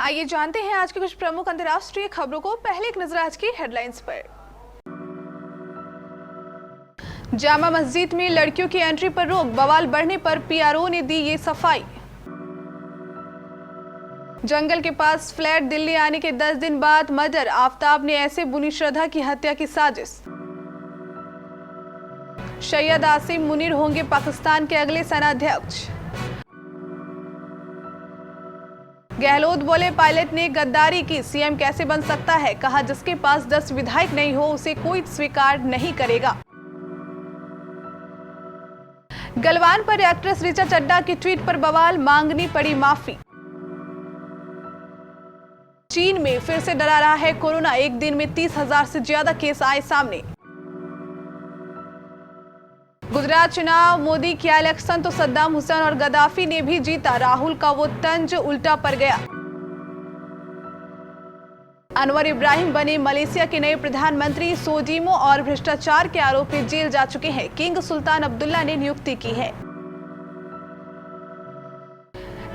आइए जानते हैं आज की कुछ प्रमुख अंतर्राष्ट्रीय खबरों को। पहले एक नजर आज की हेडलाइंस पर। जामा मस्जिद में लड़कियों की एंट्री पर रोक, बवाल बढ़ने पर पीआरओ ने दी ये सफाई। जंगल के पास फ्लैट दिल्ली आने के 10 दिन बाद मर्डर, आफताब ने ऐसे बुनी श्रद्धा की हत्या की साजिश। सैयद आसिम मुनीर होंगे पाकिस्तान के अगले सेनाध्यक्ष। गहलोत बोले पायलट ने गद्दारी की, सीएम कैसे बन सकता है, कहा जिसके पास 10 विधायक नहीं हो उसे कोई स्वीकार नहीं करेगा। गलवान पर एक्ट्रेस ऋचा चड्ढा की ट्वीट पर बवाल, मांगनी पड़ी माफी। चीन में फिर से डरा रहा है कोरोना, एक दिन में 30,000 से ज्यादा केस आए सामने। गुजरात चुनाव, मोदी किया इलेक्शन तो सद्दाम हुसैन और गद्दाफी ने भी जीता, राहुल का वो तंज उल्टा पड़ गया। अनवर इब्राहिम बने मलेशिया के नए प्रधानमंत्री, सोजीमो और भ्रष्टाचार के आरोप में जेल जा चुके हैं, किंग सुल्तान अब्दुल्ला ने नियुक्ति की है।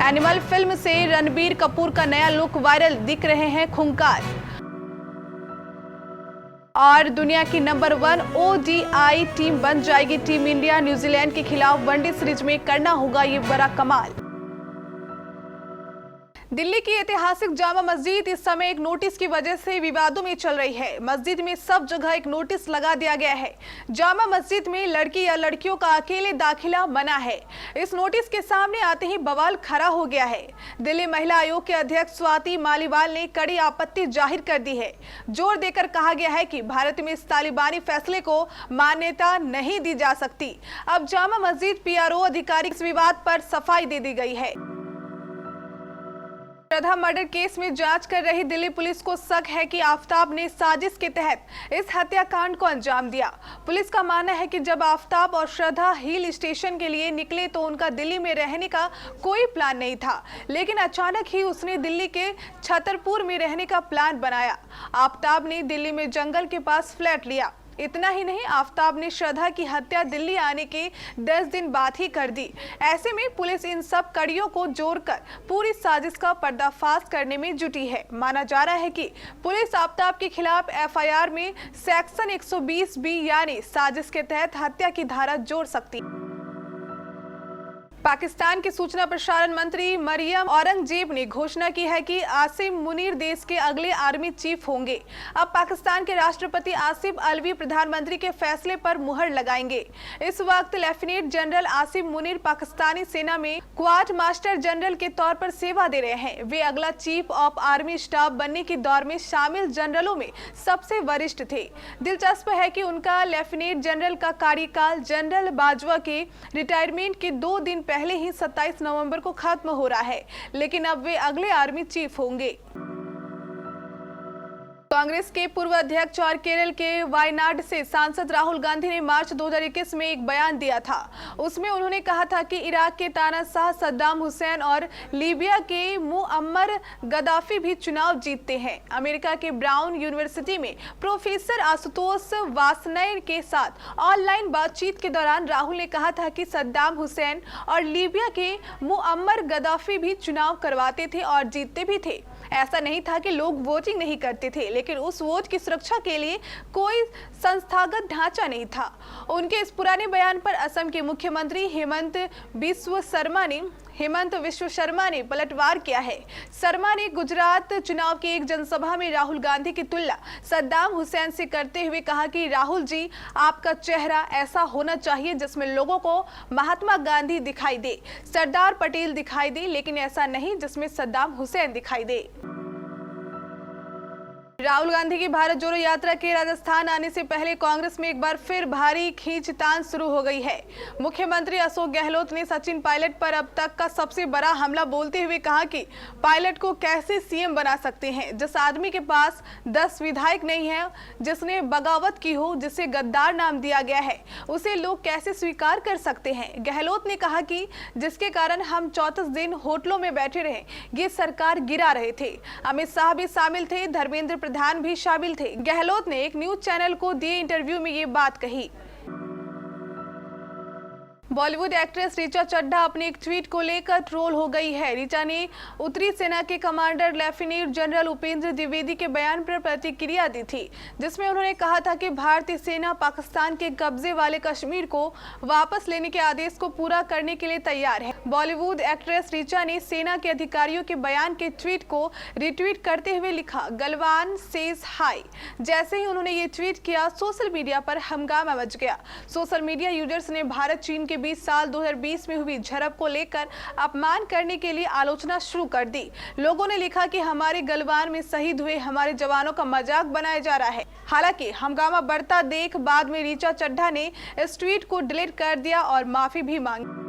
एनिमल फिल्म से रणबीर कपूर का नया लुक वायरल, दिख रहे हैं खूंखार। और दुनिया की नंबर 1 ओडीआई टीम बन जाएगी टीम इंडिया, न्यूजीलैंड के खिलाफ वनडे सीरीज में करना होगा ये बड़ा कमाल। दिल्ली की ऐतिहासिक जामा मस्जिद इस समय एक नोटिस की वजह से विवादों में चल रही है। मस्जिद में सब जगह एक नोटिस लगा दिया गया है, जामा मस्जिद में लड़की या लड़कियों का अकेले दाखिला मना है। इस नोटिस के सामने आते ही बवाल खड़ा हो गया है। दिल्ली महिला आयोग के अध्यक्ष स्वाति मालीवाल ने कड़ी आपत्ति जाहिर कर दी है। जोर देकर कहा गया है कि भारत में इस तालिबानी फैसले को मान्यता नहीं दी जा सकती। अब जामा मस्जिद पीआरओ अधिकारी इस विवाद पर सफाई दे दी गई है। श्रद्धा मर्डर केस में जांच कर रही दिल्ली पुलिस को शक है कि आफताब ने साजिश के तहत इस हत्याकांड को अंजाम दिया। पुलिस का मानना है कि जब आफताब और श्रद्धा हिल स्टेशन के लिए निकले तो उनका दिल्ली में रहने का कोई प्लान नहीं था, लेकिन अचानक ही उसने दिल्ली के छतरपुर में रहने का प्लान बनाया। आफताब ने दिल्ली में जंगल के पास फ्लैट लिया। इतना ही नहीं, आफताब ने श्रद्धा की हत्या दिल्ली आने के 10 दिन बाद ही कर दी। ऐसे में पुलिस इन सब कड़ियों को जोड़कर पूरी साजिश का पर्दाफाश करने में जुटी है। माना जा रहा है कि पुलिस आफताब के खिलाफ एफआईआर में सेक्शन 120 बी यानी साजिश के तहत हत्या की धारा जोड़ सकती है। पाकिस्तान के सूचना प्रसारण मंत्री मरियम औरंगजेब ने घोषणा की है कि आसिम मुनीर देश के अगले आर्मी चीफ होंगे। अब पाकिस्तान के राष्ट्रपति आसिफ अलवी प्रधानमंत्री के फैसले पर मुहर लगाएंगे। इस वक्त लेफ्टिनेंट जनरल आसिम मुनीर पाकिस्तानी सेना में क्वाड मास्टर जनरल के तौर पर सेवा दे रहे हैं। वे अगला चीफ ऑफ आर्मी स्टाफ बनने के दौर में शामिल जनरलों में सबसे वरिष्ठ थे। दिलचस्प है कि उनका लेफ्टिनेंट जनरल का कार्यकाल जनरल बाजवा के रिटायरमेंट के 2 दिन पहले ही 27 नवंबर को खत्म हो रहा है, लेकिन अब वे अगले आर्मी चीफ होंगे। कांग्रेस के पूर्व अध्यक्ष और केरल के वायनाड से सांसद राहुल गांधी ने मार्च 2021 में एक बयान दिया था। उसमें उन्होंने कहा था कि इराक के तानाशाह सद्दाम हुसैन और लीबिया के मुअम्मर गद्दाफी भी चुनाव जीतते हैं। अमेरिका के ब्राउन यूनिवर्सिटी में प्रोफेसर आशुतोष वासनय के साथ ऑनलाइन बातचीत के दौरान राहुल ने कहा था कि सद्दाम हुसैन और लीबिया के मुअम्मर गद्दाफी भी चुनाव करवाते थे और जीतते भी थे। ऐसा नहीं था कि लोग वोटिंग नहीं करते थे, लेकिन उस वोट की सुरक्षा के लिए कोई संस्थागत ढांचा नहीं था। उनके इस पुराने बयान पर असम के मुख्यमंत्री हेमंत विश्व शर्मा ने पलटवार किया है। शर्मा ने गुजरात चुनाव की एक जनसभा में राहुल गांधी की तुलना सद्दाम हुसैन से करते हुए कहा कि राहुल जी, आपका चेहरा ऐसा होना चाहिए जिसमें लोगों को महात्मा गांधी दिखाई दे, सरदार पटेल दिखाई दे, लेकिन ऐसा नहीं जिसमें सद्दाम हुसैन दिखाई दे। राहुल गांधी की भारत जोड़ो यात्रा के राजस्थान आने से पहले कांग्रेस में एक बार फिर भारी खींचतान शुरू हो गई है। मुख्यमंत्री अशोक गहलोत ने सचिन पायलट पर अब तक का सबसे बड़ा हमला बोलते हुए कहा कि पायलट को कैसे सीएम बना सकते हैं, जिस आदमी के पास 10 विधायक नहीं है, जिसने बगावत की हो, जिसे गद्दार नाम दिया गया है, उसे लोग कैसे स्वीकार कर सकते हैं। गहलोत ने कहा कि जिसके कारण हम 34 दिन होटलों में बैठे रहे, ये सरकार गिरा रहे थे। अमित शाह भी शामिल थे, धर्मेंद्र प्रधान भी शामिल थे। गहलोत ने एक न्यूज चैनल को दिए इंटरव्यू में ये बात कही। बॉलीवुड एक्ट्रेस ऋचा चड्ढा अपने एक ट्वीट को लेकर ट्रोल हो गई है। ऋचा ने उत्तरी सेना के commander lieutenant general Upendra Dwivedi के बयान पर प्रतिक्रिया दी थी, जिसमें उन्होंने कहा था कि भारतीय सेना पाकिस्तान के कब्जे वाले कश्मीर को वापस लेने के आदेश को पूरा करने के लिए तैयार है। बॉलीवुड एक्ट्रेस ऋचा ने सेना के अधिकारियों के बयान के ट्वीट को रिट्वीट करते हुए लिखा, गलवान सेज हाई। जैसे ही उन्होंने ये ट्वीट किया, सोशल मीडिया पर हंगामा मच गया। सोशल मीडिया यूजर्स ने भारत चीन के बीच साल 2020 में हुई झड़प को लेकर अपमान करने के लिए आलोचना शुरू कर दी। लोगों ने लिखा कि हमारे गलवान में शहीद हुए हमारे जवानों का मजाक बनाया जा रहा है। हालांकि हंगामा बढ़ता देख बाद में ऋचा चड्ढा ने इस ट्वीट को डिलीट कर दिया और माफी भी मांगी।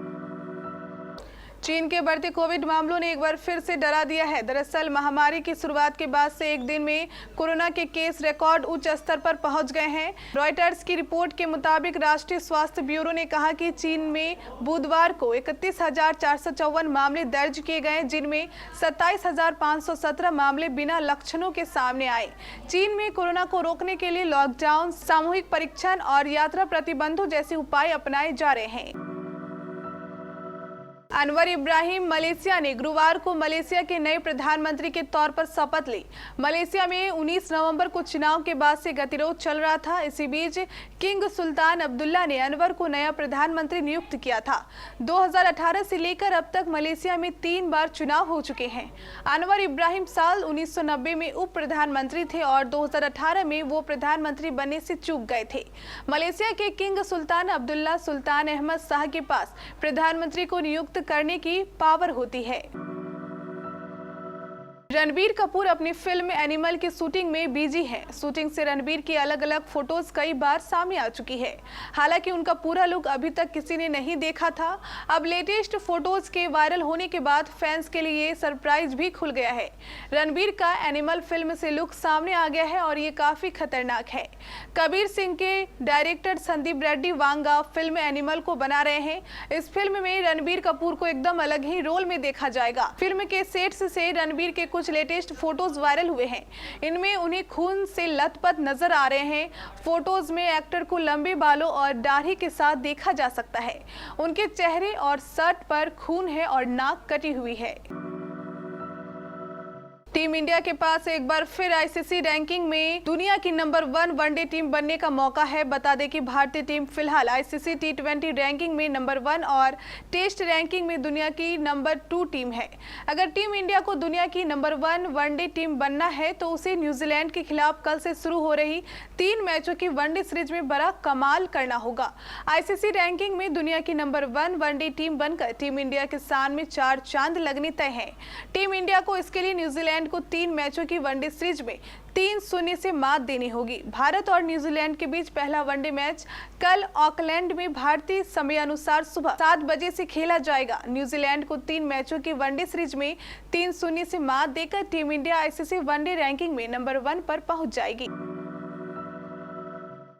चीन के बढ़ते कोविड मामलों ने एक बार फिर से डरा दिया है। दरअसल महामारी की शुरुआत के बाद से एक दिन में कोरोना के केस रिकॉर्ड उच्च स्तर पर पहुंच गए हैं। रॉयटर्स की रिपोर्ट के मुताबिक राष्ट्रीय स्वास्थ्य ब्यूरो ने कहा कि चीन में बुधवार को 31,454 मामले दर्ज किए गए, जिनमें 27,517 मामले बिना लक्षणों के सामने आए। चीन में कोरोना को रोकने के लिए लॉकडाउन, सामूहिक परीक्षण और यात्रा प्रतिबंधों जैसे उपाय अपनाए जा रहे हैं। अनवर इब्राहिम मलेशिया ने गुरुवार को मलेशिया के नए प्रधानमंत्री के तौर पर शपथ ली। मलेशिया में 19 नवंबर को चुनाव के बाद से गतिरोध चल रहा था। इसी बीच किंग सुल्तान अब्दुल्ला ने अनवर को नया प्रधानमंत्री नियुक्त किया था। 2018 से लेकर अब तक मलेशिया में 3 बार चुनाव हो चुके हैं। अनवर इब्राहिम साल 1990 में उप प्रधानमंत्री थे और 2018 में वो प्रधानमंत्री बनने से चूक गए थे। मलेशिया के किंग सुल्तान अब्दुल्ला सुल्तान अहमद शाह के पास प्रधानमंत्री को नियुक्त करने की पावर होती है। रणबीर कपूर अपनी फिल्म एनिमल की शूटिंग में बिजी हैं। शूटिंग से रणबीर की अलग अलग फोटोज कई बार सामने आ चुकी है। हालांकि उनका पूरा लुक अभी तक किसी ने नहीं देखा था। अब लेटेस्ट फोटोज के वायरल होने के बाद फैंस के लिए सरप्राइज भी खुल गया है। रणबीर का एनिमल फिल्म से लुक सामने आ गया है और ये काफी खतरनाक है। कबीर सिंह के director Sandeep Reddy Vanga film animal को बना रहे हैं। इस फिल्म में रणबीर कपूर को एकदम अलग ही रोल में देखा जाएगा। फिल्म के सेट्स से रणबीर के कुछ लेटेस्ट फोटोज वायरल हुए हैं। इनमें उन्हें खून से लथपथ नजर आ रहे हैं। फोटोज में एक्टर को लंबे बालों और दाढ़ी के साथ देखा जा सकता है। उनके चेहरे और शर्ट पर खून है और नाक कटी हुई है। टीम इंडिया के पास एक बार फिर आईसीसी रैंकिंग में दुनिया की नंबर 1 वनडे टीम बनने का मौका है। बता दें कि भारतीय टीम फिलहाल आईसीसी T20 रैंकिंग में नंबर 1 और टेस्ट रैंकिंग में दुनिया की नंबर 2 टीम है। अगर टीम इंडिया को दुनिया की नंबर 1 वनडे टीम बनना है तो उसे न्यूजीलैंड के खिलाफ कल से शुरू हो रही 3 मैचों की वनडे सीरीज में बड़ा कमाल करना होगा। आईसीसी रैंकिंग में दुनिया की नंबर 1 वनडे टीम बनकर टीम इंडिया के स्थान में 4 चांद लगने तय है। टीम इंडिया को इसके लिए न्यूजीलैंड को 3 मैचों की वनडे सीरीज में 3-0 से मात देनी होगी। भारत और न्यूजीलैंड के बीच पहला वनडे मैच कल ऑकलैंड में भारतीय समय अनुसार सुबह 7 बजे से खेला जाएगा। न्यूजीलैंड को 3 मैचों की वनडे सीरीज में 3-0 से मात देकर team India ICC one day ranking में नंबर 1 पर पहुंच जाएगी।